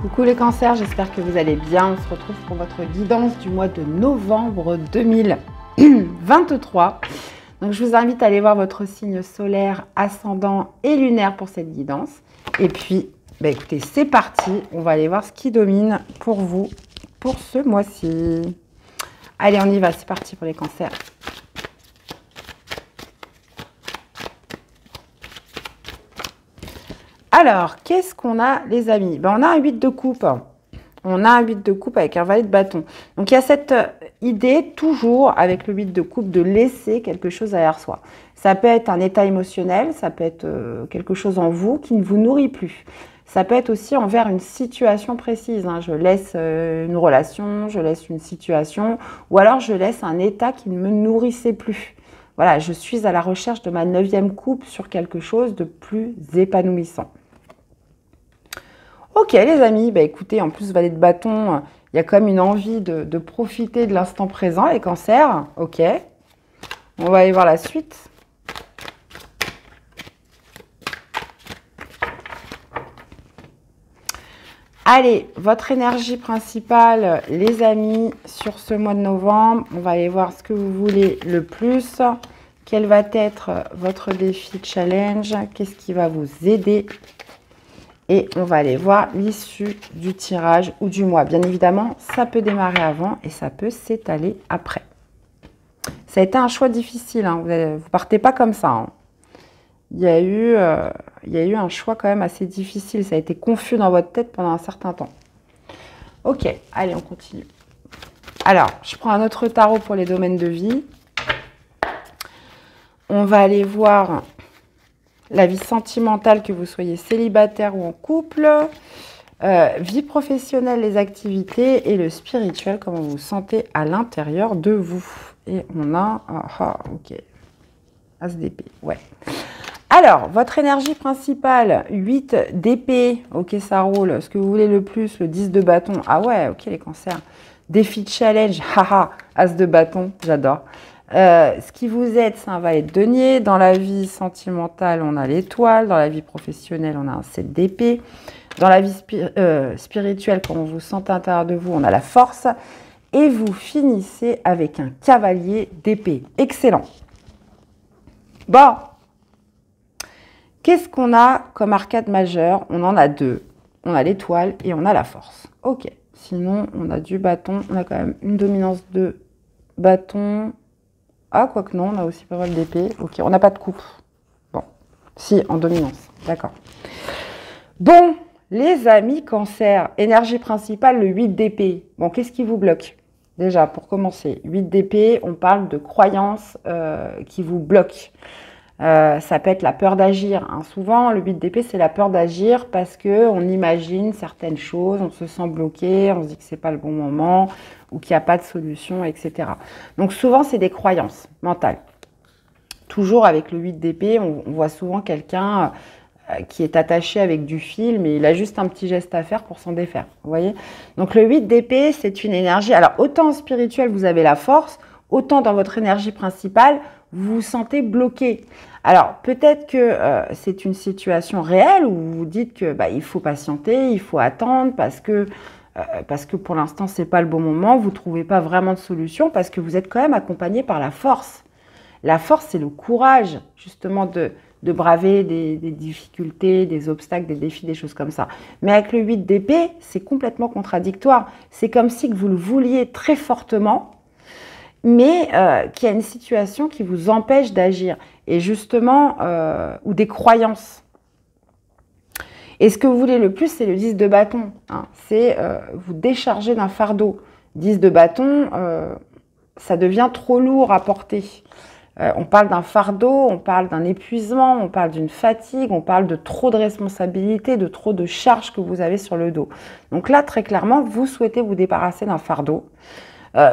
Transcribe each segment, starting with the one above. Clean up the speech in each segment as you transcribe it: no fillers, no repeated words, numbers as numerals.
Coucou les cancers, j'espère que vous allez bien. On se retrouve pour votre guidance du mois de novembre 2023. Donc je vous invite à aller voir votre signe solaire, ascendant et lunaire pour cette guidance. Et puis, écoutez, c'est parti. On va aller voir ce qui domine pour vous pour ce mois-ci. Allez, on y va, c'est parti pour les cancers. Alors, qu'est-ce qu'on a, les amis? On a un 8 de coupe. On a un 8 de coupe avec un valet de bâton. Donc, il y a cette idée, toujours avec le 8 de coupe, de laisser quelque chose derrière soi. Ça peut être un état émotionnel, ça peut être quelque chose en vous qui ne vous nourrit plus. Ça peut être aussi envers une situation précise. Je laisse une relation, je laisse une situation, ou alors je laisse un état qui ne me nourrissait plus. Voilà, je suis à la recherche de ma 9e coupe sur quelque chose de plus épanouissant. Ok les amis, écoutez, en plus valet de bâton, il y a quand même une envie de profiter de l'instant présent, les cancers. Ok, on va aller voir la suite. Allez, votre énergie principale, les amis, sur ce mois de novembre, on va aller voir ce que vous voulez le plus. Quel va être votre défi challenge? Qu'est-ce qui va vous aider? Et on va aller voir l'issue du tirage ou du mois. Bien évidemment, ça peut démarrer avant et ça peut s'étaler après. Ça a été un choix difficile, vous ne partez pas comme ça. Il y a eu un choix quand même assez difficile. Ça a été confus dans votre tête pendant un certain temps. Ok, allez, on continue. Alors, je prends un autre tarot pour les domaines de vie. On va aller voir la vie sentimentale, que vous soyez célibataire ou en couple, vie professionnelle, les activités et le spirituel, comment vous vous sentez à l'intérieur de vous. Et on a, ok, As d'épée, ouais. Alors, votre énergie principale, 8 d'épée, ok, ça roule. Ce que vous voulez le plus, le 10 de bâton, ah ouais, ok, les cancers. Défi challenge, haha, As de bâton, j'adore. Ce qui vous aide, c'est un valet de denier. Dans la vie sentimentale, on a l'étoile. Dans la vie professionnelle, on a un 7 d'épée. Dans la vie spirituelle, quand on vous sent à l'intérieur de vous, on a la force. Et vous finissez avec un cavalier d'épée. Excellent. Bon. Qu'est-ce qu'on a comme arcade majeure? On en a deux. On a l'étoile et on a la force. Ok. Sinon, on a du bâton. On a quand même une dominance de bâton. Ah, quoique non, on a aussi pas mal d'épée. Ok, on n'a pas de coupe. Bon, si, en dominance. D'accord. Bon, les amis cancer, énergie principale, le 8 d'épée. Bon, qu'est-ce qui vous bloque? Déjà, pour commencer, 8 d'épée, on parle de croyances qui vous bloquent. Ça peut être la peur d'agir. Souvent, le 8 d'épée, c'est la peur d'agir parce qu'on imagine certaines choses, on se sent bloqué, on se dit que ce n'est pas le bon moment ou qu'il n'y a pas de solution, etc. Donc souvent, c'est des croyances mentales. Toujours avec le 8 d'épée, on voit souvent quelqu'un qui est attaché avec du fil, mais il a juste un petit geste à faire pour s'en défaire. Vous voyez? Donc le 8 d'épée, c'est une énergie. Alors autant en spirituel, vous avez la force, autant dans votre énergie principale, vous vous sentez bloqué. Alors, peut-être que c'est une situation réelle où vous vous dites que il faut patienter, il faut attendre parce que pour l'instant, ce n'est pas le bon moment, vous ne trouvez pas vraiment de solution parce que vous êtes quand même accompagné par la force. La force, c'est le courage, justement, de braver des difficultés, des obstacles, des défis, des choses comme ça. Mais avec le 8 d'épée, c'est complètement contradictoire. C'est comme si que vous le vouliez très fortement, mais qu'il y a une situation qui vous empêche d'agir. Et justement, ou des croyances. Et ce que vous voulez le plus, c'est le 10 de bâton. C'est vous décharger d'un fardeau. 10 de bâton, ça devient trop lourd à porter. On parle d'un fardeau, on parle d'un épuisement, on parle d'une fatigue, on parle de trop de responsabilités, de trop de charges que vous avez sur le dos. Donc là, très clairement, vous souhaitez vous débarrasser d'un fardeau.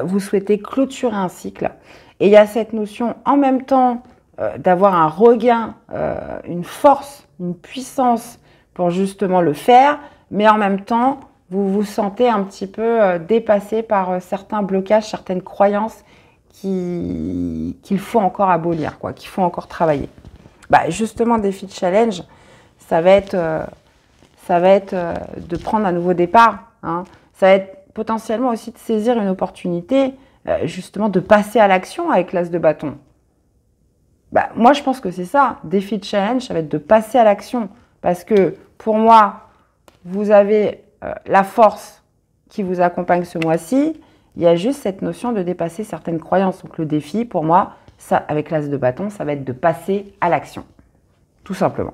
Vous souhaitez clôturer un cycle. Et il y a cette notion en même temps d'avoir un regain, une force, une puissance pour justement le faire, mais en même temps, vous vous sentez un petit peu dépassé par certains blocages, certaines croyances qu'il faut encore abolir, qu'il faut encore travailler. Justement, défi de challenge, ça va être ça va être de prendre un nouveau départ. Hein. Ça va être potentiellement aussi de saisir une opportunité, justement de passer à l'action avec l'as de bâton. Bah, moi, je pense que c'est ça. Défi de challenge, ça va être de passer à l'action. Parce que pour moi, vous avez la force qui vous accompagne ce mois-ci. Il y a juste cette notion de dépasser certaines croyances. Donc le défi, pour moi, ça, avec l'as de bâton, ça va être de passer à l'action. Tout simplement.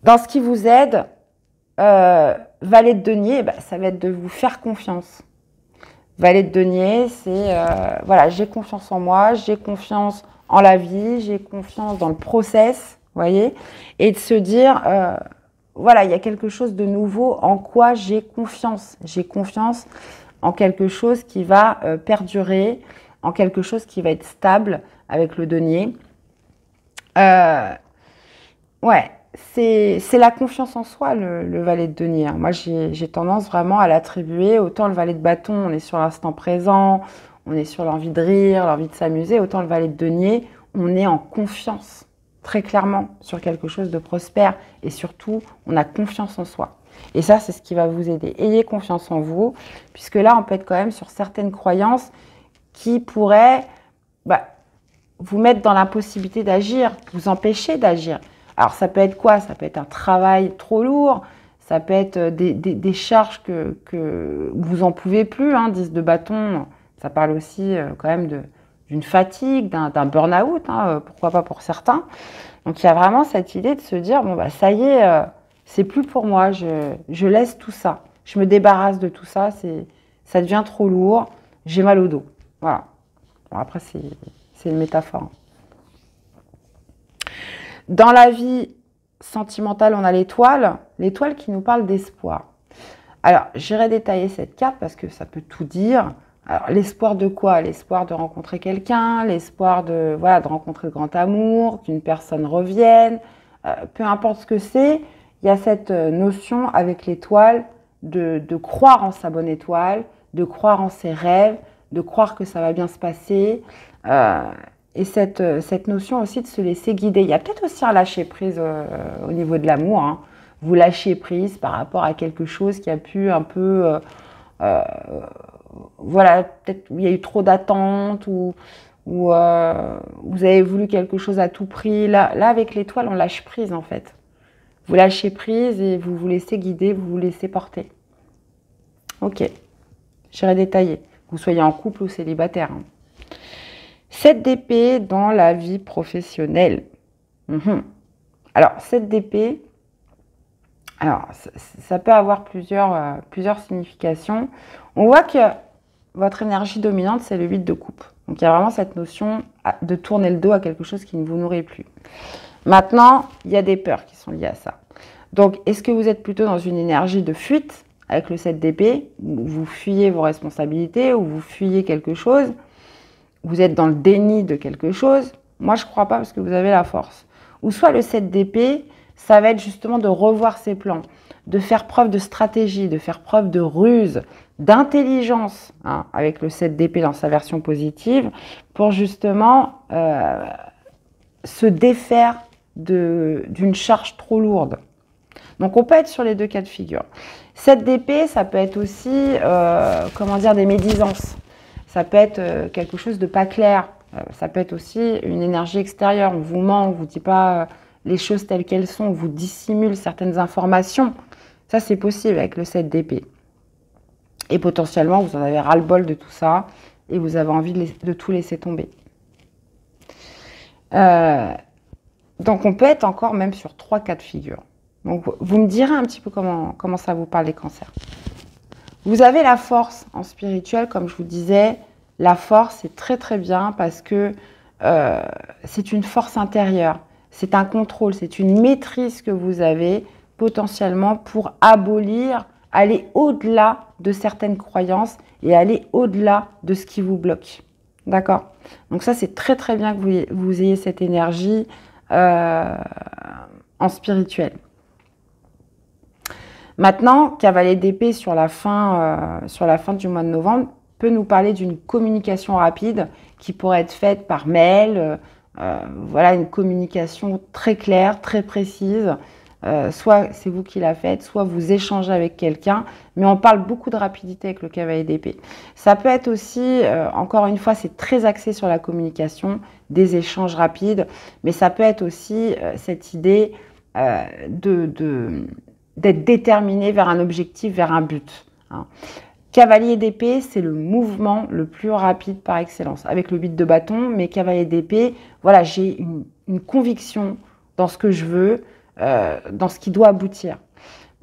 Dans ce qui vous aide, valet de denier, bah, ça va être de vous faire confiance. Valet de denier, c'est voilà, j'ai confiance en moi, j'ai confiance en la vie, j'ai confiance dans le process, vous voyez, et de se dire, voilà, il y a quelque chose de nouveau en quoi j'ai confiance. J'ai confiance en quelque chose qui va perdurer, en quelque chose qui va être stable avec le denier. Ouais. C'est la confiance en soi, le valet de denier. Moi, j'ai tendance vraiment à l'attribuer. Autant le valet de bâton, on est sur l'instant présent, on est sur l'envie de rire, l'envie de s'amuser. Autant le valet de denier, on est en confiance, très clairement, sur quelque chose de prospère. Et surtout, on a confiance en soi. Et ça, c'est ce qui va vous aider. Ayez confiance en vous, puisque là, on peut être quand même sur certaines croyances qui pourraient vous mettre dans l'impossibilité d'agir, vous empêcher d'agir. Alors, ça peut être quoi? Ça peut être un travail trop lourd, ça peut être des charges que vous n'en pouvez plus. 10 de bâton, ça parle aussi quand même d'une fatigue, d'un burn-out, pourquoi pas pour certains. Donc, il y a vraiment cette idée de se dire, bon, bah, ça y est, c'est plus pour moi, je laisse tout ça. Je me débarrasse de tout ça, ça devient trop lourd, j'ai mal au dos. Voilà. Bon, après, c'est une métaphore. Dans la vie sentimentale, on a l'étoile qui nous parle d'espoir. Alors, j'irai détailler cette carte parce que ça peut tout dire. Alors, l'espoir de quoi? L'espoir de rencontrer quelqu'un, l'espoir de rencontrer le grand amour, qu'une personne revienne. Peu importe ce que c'est, il y a cette notion avec l'étoile de croire en sa bonne étoile, de croire en ses rêves, de croire que ça va bien se passer. Et cette notion aussi de se laisser guider. Il y a peut-être aussi un lâcher-prise au niveau de l'amour. Hein. Vous lâchez prise par rapport à quelque chose qui a pu un peu... voilà, peut-être il y a eu trop d'attentes ou vous avez voulu quelque chose à tout prix. Là, avec l'étoile, on lâche prise en fait. Vous lâchez prise et vous vous laissez guider, vous vous laissez porter. Ok, j'irai détailler. Que vous soyez en couple ou célibataire. Hein. 7 d'épée dans la vie professionnelle. Alors, 7 d'épée, alors, ça peut avoir plusieurs significations. On voit que votre énergie dominante, c'est le 8 de coupe. Donc, il y a vraiment cette notion de tourner le dos à quelque chose qui ne vous nourrit plus. Maintenant, il y a des peurs qui sont liées à ça. Donc, est-ce que vous êtes plutôt dans une énergie de fuite avec le 7 d'épée, où vous fuyez vos responsabilités, où vous fuyez quelque chose? Vous êtes dans le déni de quelque chose, moi je ne crois pas parce que vous avez la force. Ou soit le 7 d'épée, ça va être justement de revoir ses plans, de faire preuve de stratégie, de faire preuve de ruse, d'intelligence, avec le 7 d'épée dans sa version positive, pour justement se défaire d'une charge trop lourde. Donc on peut être sur les deux cas de figure. 7 d'épée, ça peut être aussi, des médisances. Ça peut être quelque chose de pas clair. Ça peut être aussi une énergie extérieure. On vous ment, on ne vous dit pas les choses telles qu'elles sont, on vous dissimule certaines informations. Ça, c'est possible avec le 7 d'épée. Et potentiellement, vous en avez ras-le-bol de tout ça et vous avez envie de tout laisser tomber. Donc, on peut être encore même sur 3 cas de figure. Donc, vous me direz un petit peu comment ça vous parle les cancers. Vous avez la force en spirituel, comme je vous disais. La force, c'est très très bien parce que c'est une force intérieure. C'est un contrôle, c'est une maîtrise que vous avez potentiellement pour abolir, aller au-delà de certaines croyances et aller au-delà de ce qui vous bloque. D'accord? Donc ça, c'est très très bien que vous ayez cette énergie en spirituel. Maintenant, cavalier d'épée sur la fin du mois de novembre peut nous parler d'une communication rapide qui pourrait être faite par mail, une communication très claire, très précise, soit c'est vous qui la faites, soit vous échangez avec quelqu'un, mais on parle beaucoup de rapidité avec le cavalier d'épée. Ça peut être aussi, encore une fois, c'est très axé sur la communication, des échanges rapides, mais ça peut être aussi cette idée d'être déterminé vers un objectif, vers un but. Hein. Cavalier d'épée, c'est le mouvement le plus rapide par excellence, avec le 8 de bâton, mais cavalier d'épée, voilà, j'ai une conviction dans ce que je veux, dans ce qui doit aboutir.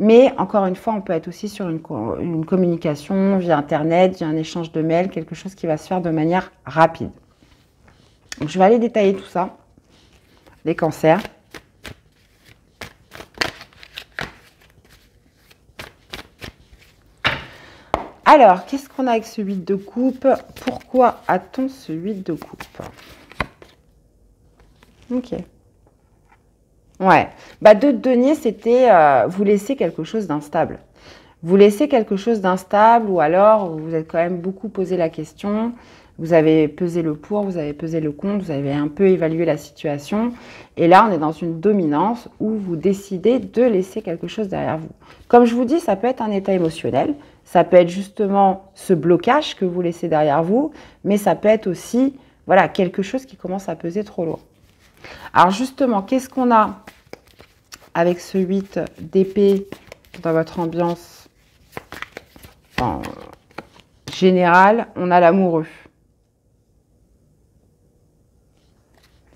Mais encore une fois, on peut être aussi sur une communication via Internet, via un échange de mails, quelque chose qui va se faire de manière rapide. Donc, je vais aller détailler tout ça, les cancers. Alors, qu'est-ce qu'on a avec ce 8 de coupe? Pourquoi a-t-on ce 8 de coupe? Ok. Ouais. Bah, 2 de denier, c'était vous laissez quelque chose d'instable. Vous laissez quelque chose d'instable ou alors vous êtes quand même beaucoup posé la question. Vous avez pesé le pour, vous avez pesé le contre, vous avez un peu évalué la situation. Et là, on est dans une dominance où vous décidez de laisser quelque chose derrière vous. Comme je vous dis, ça peut être un état émotionnel. Ça peut être justement ce blocage que vous laissez derrière vous. Mais ça peut être aussi voilà, quelque chose qui commence à peser trop lourd. Alors justement, qu'est-ce qu'on a avec ce 8 d'épée dans votre ambiance en générale? On a l'amoureux.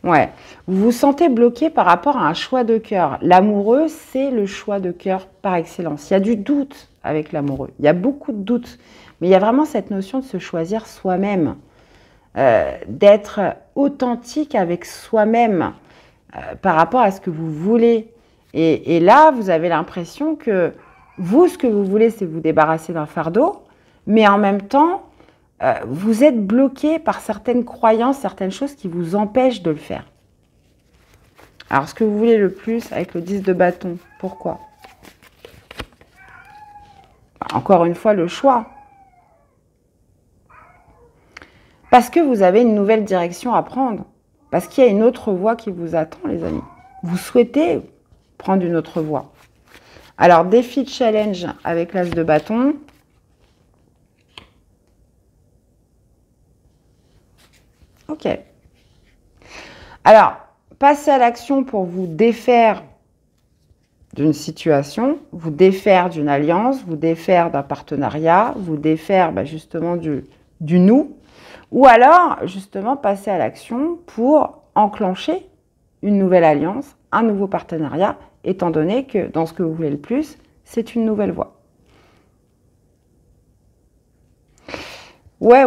Ouais, vous vous sentez bloqué par rapport à un choix de cœur. L'amoureux, c'est le choix de cœur par excellence. Il y a du doute avec l'amoureux. Il y a beaucoup de doutes. Mais il y a vraiment cette notion de se choisir soi-même. D'être authentique avec soi-même par rapport à ce que vous voulez. Et là, vous avez l'impression que vous, ce que vous voulez, c'est vous débarrasser d'un fardeau. Mais en même temps, vous êtes bloqué par certaines croyances, certaines choses qui vous empêchent de le faire. Alors, ce que vous voulez le plus avec le 10 de bâton, pourquoi? Encore une fois, le choix. Parce que vous avez une nouvelle direction à prendre. Parce qu'il y a une autre voie qui vous attend, les amis. Vous souhaitez prendre une autre voie. Alors, défi de challenge avec l'as de bâton. Ok. Alors, passez à l'action pour vous défaire d'une situation, vous défaire d'une alliance, vous défaire d'un partenariat, vous défaire justement du nous, ou alors justement passer à l'action pour enclencher une nouvelle alliance, un nouveau partenariat, étant donné que dans ce que vous voulez le plus, c'est une nouvelle voie. Ouais.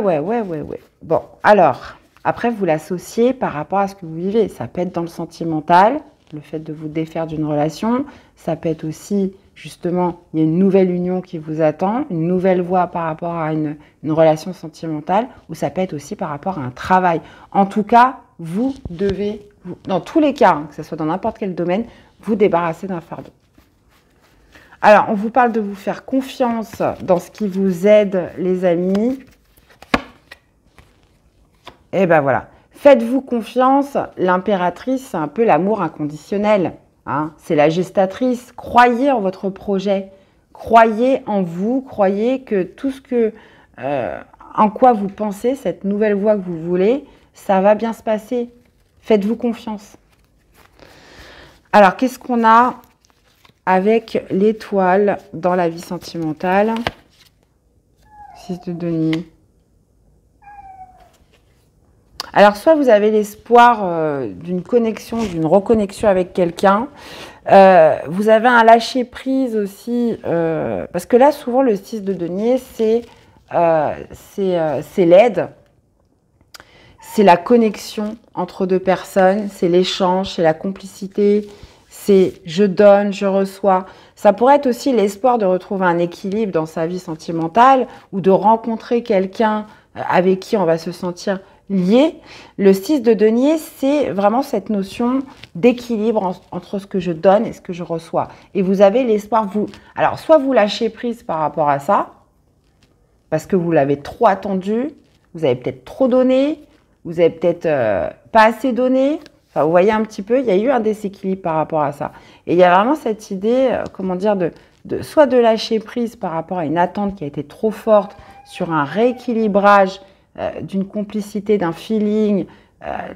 Bon, alors... Après, vous l'associez par rapport à ce que vous vivez. Ça peut être dans le sentimental, le fait de vous défaire d'une relation. Ça peut être aussi, justement, il y a une nouvelle union qui vous attend, une nouvelle voie par rapport à une relation sentimentale, ou ça peut être aussi par rapport à un travail. En tout cas, vous devez, dans tous les cas, que ce soit dans n'importe quel domaine, vous débarrasser d'un fardeau. Alors, on vous parle de vous faire confiance dans ce qui vous aide, les amis. Et ben voilà, faites-vous confiance, l'impératrice, c'est un peu l'amour inconditionnel. Hein, c'est la gestatrice, croyez en votre projet, croyez en vous, croyez que tout ce que, en quoi vous pensez, cette nouvelle voie que vous voulez, ça va bien se passer. Faites-vous confiance. Alors, qu'est-ce qu'on a avec l'étoile dans la vie sentimentale? 6 de denier. Alors, soit vous avez l'espoir d'une connexion, d'une reconnexion avec quelqu'un. Vous avez un lâcher-prise aussi. Parce que là, souvent, le 6 de denier, c'est l'aide. C'est la connexion entre deux personnes. C'est l'échange, c'est la complicité. C'est je donne, je reçois. Ça pourrait être aussi l'espoir de retrouver un équilibre dans sa vie sentimentale ou de rencontrer quelqu'un avec qui on va se sentir lié. Le 6 de denier, c'est vraiment cette notion d'équilibre entre ce que je donne et ce que je reçois. Et vous avez l'espoir, alors soit vous lâchez prise par rapport à ça, parce que vous l'avez trop attendu, vous avez peut-être trop donné, vous avez peut-être pas assez donné, Enfin, vous voyez un petit peu, il y a eu un déséquilibre par rapport à ça. Et il y a vraiment cette idée, comment dire, soit de lâcher prise par rapport à une attente qui a été trop forte sur un rééquilibrage d'une complicité, d'un feeling,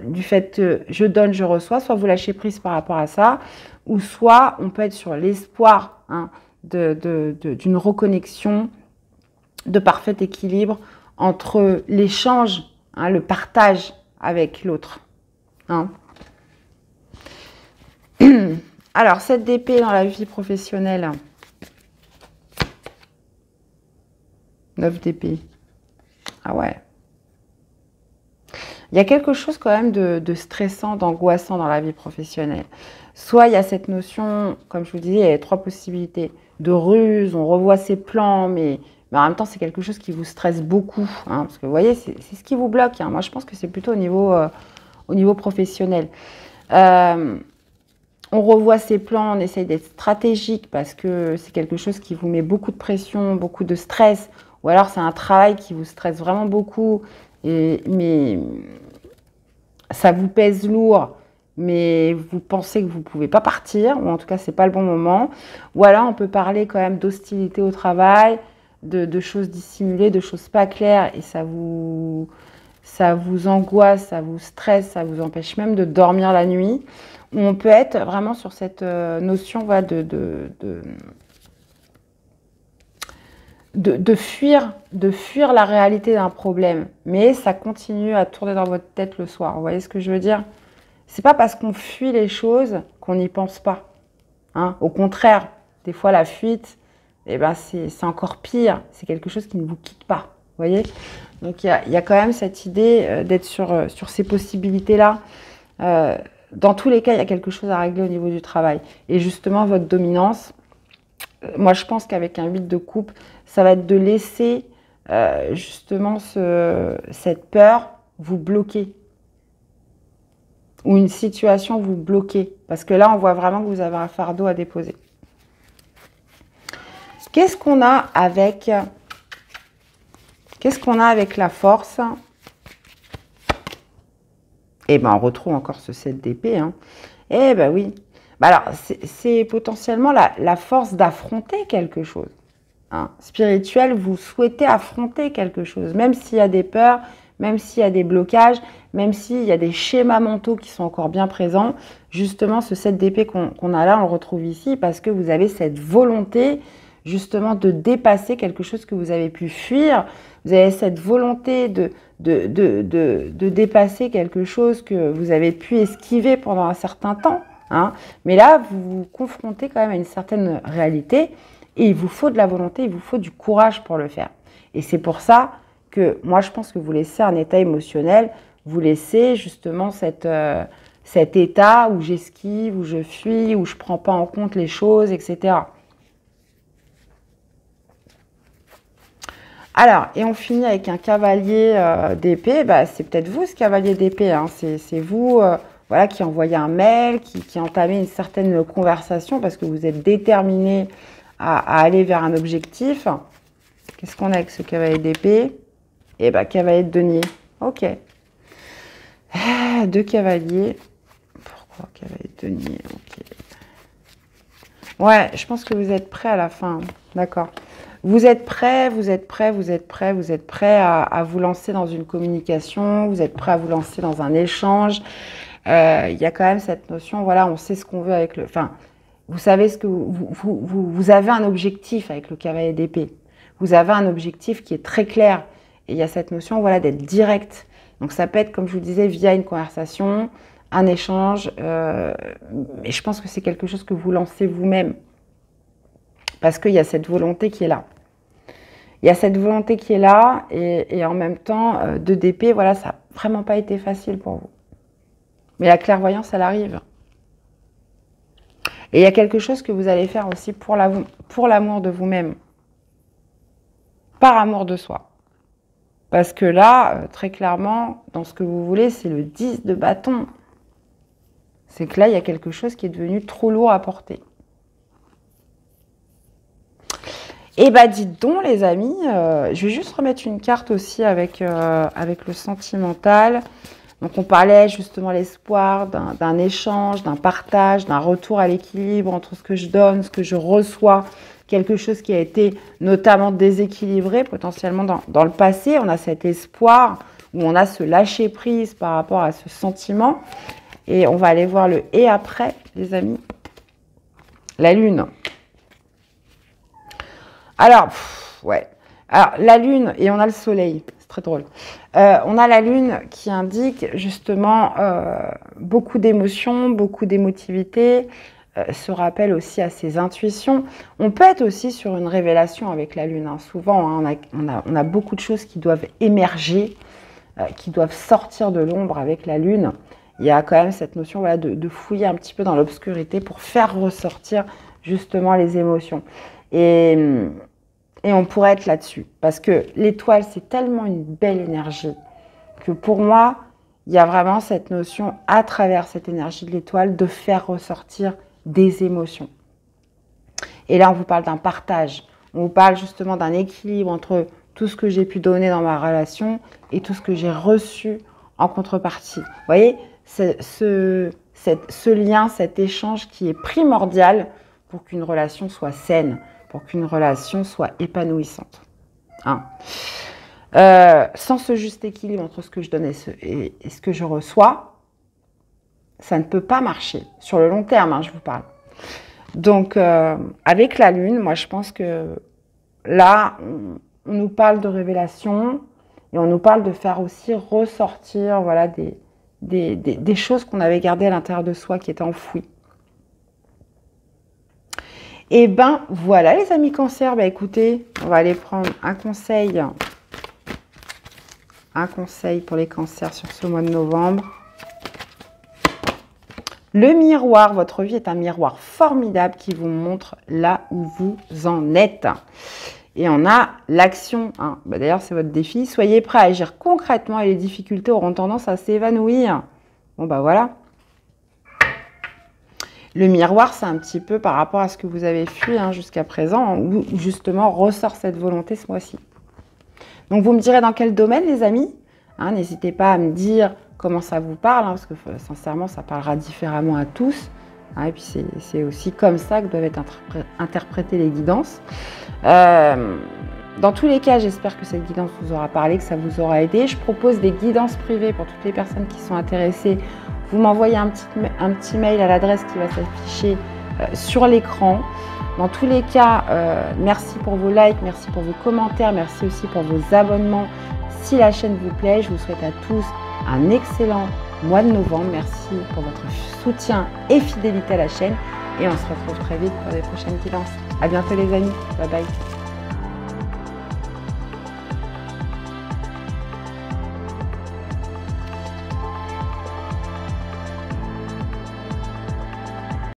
du fait que je donne, je reçois, soit vous lâchez prise par rapport à ça, ou soit on peut être sur l'espoir hein, d'une reconnexion, de parfait équilibre entre l'échange, hein, le partage avec l'autre. Hein. Alors, cette d'épée dans la vie professionnelle. 9 d'épée. Ah ouais. Il y a quelque chose quand même de stressant, d'angoissant dans la vie professionnelle. Soit il y a cette notion, comme je vous disais, il y a 3 possibilités. De ruse, on revoit ses plans, mais en même temps, c'est quelque chose qui vous stresse beaucoup. Hein, parce que vous voyez, c'est ce qui vous bloque. Hein. Moi, je pense que c'est plutôt au niveau professionnel. On revoit ses plans, on essaye d'être stratégique parce que c'est quelque chose qui vous met beaucoup de pression, beaucoup de stress. Ou alors, c'est un travail qui vous stresse vraiment beaucoup. Mais ça vous pèse lourd, mais vous pensez que vous ne pouvez pas partir, ou en tout cas, ce n'est pas le bon moment. Ou alors, on peut parler quand même d'hostilité au travail, de choses dissimulées, de choses pas claires, et ça vous angoisse, ça vous stresse, ça vous empêche même de dormir la nuit. Ou on peut être vraiment sur cette notion voilà, de fuir la réalité d'un problème, mais ça continue à tourner dans votre tête le soir. Vous voyez ce que je veux dire? C'est pas parce qu'on fuit les choses qu'on n'y pense pas. Hein. Au contraire, des fois la fuite, eh ben c'est encore pire. C'est quelque chose qui ne vous quitte pas. Vous voyez? Donc il y a quand même cette idée d'être sur ces possibilités-là. Dans tous les cas, il y a quelque chose à régler au niveau du travail. Et justement, votre dominance, moi je pense qu'avec un 8 de coupe, ça va être de laisser justement cette peur vous bloquer. Ou une situation vous bloquer. Parce que là, on voit vraiment que vous avez un fardeau à déposer. Qu'est-ce qu'on a avec la force? Eh bien, on retrouve encore ce 7 d'épée. Hein. Eh bien oui. Bah alors, c'est potentiellement la force d'affronter quelque chose. Hein. Spirituel, vous souhaitez affronter quelque chose, même s'il y a des peurs, même s'il y a des blocages, même s'il y a des schémas mentaux qui sont encore bien présents. Justement, ce 7 d'épée qu'on a là, on le retrouve ici parce que vous avez cette volonté justement de dépasser quelque chose que vous avez pu fuir. Vous avez cette volonté de dépasser quelque chose que vous avez pu esquiver pendant un certain temps. Hein. Mais là, vous vous confrontez quand même à une certaine réalité et il vous faut de la volonté, il vous faut du courage pour le faire. Et c'est pour ça que moi, je pense que vous laissez un état émotionnel, vous laissez justement cet état où j'esquive, où je fuis, où je ne prends pas en compte les choses, etc. Alors, et on finit avec un cavalier d'épée. Bah, c'est peut-être vous, ce cavalier d'épée. Hein. C'est vous voilà, qui envoyez un mail, qui entamez une certaine conversation parce que vous êtes déterminé à aller vers un objectif. Qu'est-ce qu'on a avec ce cavalier d'épée? Eh bien, cavalier de denier. Ok. 2 cavaliers. Pourquoi cavalier de denier? Ok. Ouais, je pense que vous êtes prêts à la fin. D'accord. Vous êtes prêts à vous lancer dans une communication, vous êtes prêts à vous lancer dans un échange. Il y a quand même cette notion, voilà, on sait ce qu'on veut avec le... Enfin, vous savez ce que vous avez un objectif avec le cavalier d'épée. Vous avez un objectif qui est très clair. Et il y a cette notion, voilà, d'être direct. Donc ça peut être, comme je vous disais, via une conversation, un échange. Mais je pense que c'est quelque chose que vous lancez vous-même. Parce qu'il y a cette volonté qui est là. Il y a cette volonté qui est là et en même temps, 2 d'épée, voilà, ça n'a vraiment pas été facile pour vous. Mais la clairvoyance, elle arrive. Et il y a quelque chose que vous allez faire aussi pour l'amour de vous-même. Par amour de soi. Parce que là, très clairement, dans ce que vous voulez, c'est le 10 de bâton. C'est que là, il y a quelque chose qui est devenu trop lourd à porter. Eh bien, dites donc, les amis, je vais juste remettre une carte aussi avec le sentimental. Donc on parlait justement l'espoir d'un échange, d'un partage, d'un retour à l'équilibre entre ce que je donne, ce que je reçois, quelque chose qui a été notamment déséquilibré potentiellement dans le passé. On a cet espoir où on a ce lâcher prise par rapport à ce sentiment. Et on va aller voir le « et après », les amis. La lune. Alors, ouais. Alors, la lune, et on a le soleil, c'est très drôle. On a la lune qui indique justement beaucoup d'émotions, beaucoup d'émotivité, se rappelle aussi à ses intuitions. On peut être aussi sur une révélation avec la lune. Hein. Souvent, hein, on a beaucoup de choses qui doivent émerger, qui doivent sortir de l'ombre avec la lune. Il y a quand même cette notion voilà, de fouiller un petit peu dans l'obscurité pour faire ressortir justement les émotions. Et on pourrait être là-dessus. Parce que l'étoile, c'est tellement une belle énergie que pour moi, il y a vraiment cette notion, à travers cette énergie de l'étoile, de faire ressortir des émotions. Et là, on vous parle d'un partage. On vous parle justement d'un équilibre entre tout ce que j'ai pu donner dans ma relation et tout ce que j'ai reçu en contrepartie. Vous voyez, ce lien, cet échange qui est primordial pour qu'une relation soit saine, pour qu'une relation soit épanouissante. Hein. Sans ce juste équilibre entre ce que je donne et ce que je reçois, ça ne peut pas marcher. Sur le long terme, hein, je vous parle. Donc, avec la lune, moi, je pense que là, on nous parle de révélation et on nous parle de faire aussi ressortir voilà, des choses qu'on avait gardées à l'intérieur de soi, qui étaient enfouies. Et ben voilà les amis Cancer, bah écoutez, on va aller prendre un conseil pour les cancers sur ce mois de novembre. Le miroir, votre vie est un miroir formidable qui vous montre là où vous en êtes. Et on a l'action, hein. Bah d'ailleurs c'est votre défi, soyez prêts à agir concrètement et les difficultés auront tendance à s'évanouir. Bon bah voilà. Le miroir, c'est un petit peu par rapport à ce que vous avez fui hein, jusqu'à présent, hein, où justement ressort cette volonté ce mois-ci. Donc vous me direz dans quel domaine les amis, hein, n'hésitez pas à me dire comment ça vous parle, hein, parce que sincèrement ça parlera différemment à tous. Hein, et puis c'est aussi comme ça que doivent être interprétées les guidances. Dans tous les cas, j'espère que cette guidance vous aura parlé, que ça vous aura aidé. Je propose des guidances privées pour toutes les personnes qui sont intéressées. Vous m'envoyez un petit mail à l'adresse qui va s'afficher sur l'écran. Dans tous les cas, merci pour vos likes, merci pour vos commentaires, merci aussi pour vos abonnements. Si la chaîne vous plaît, je vous souhaite à tous un excellent mois de novembre. Merci pour votre soutien et fidélité à la chaîne. Et on se retrouve très vite pour les prochaines guidances. À bientôt les amis. Bye bye.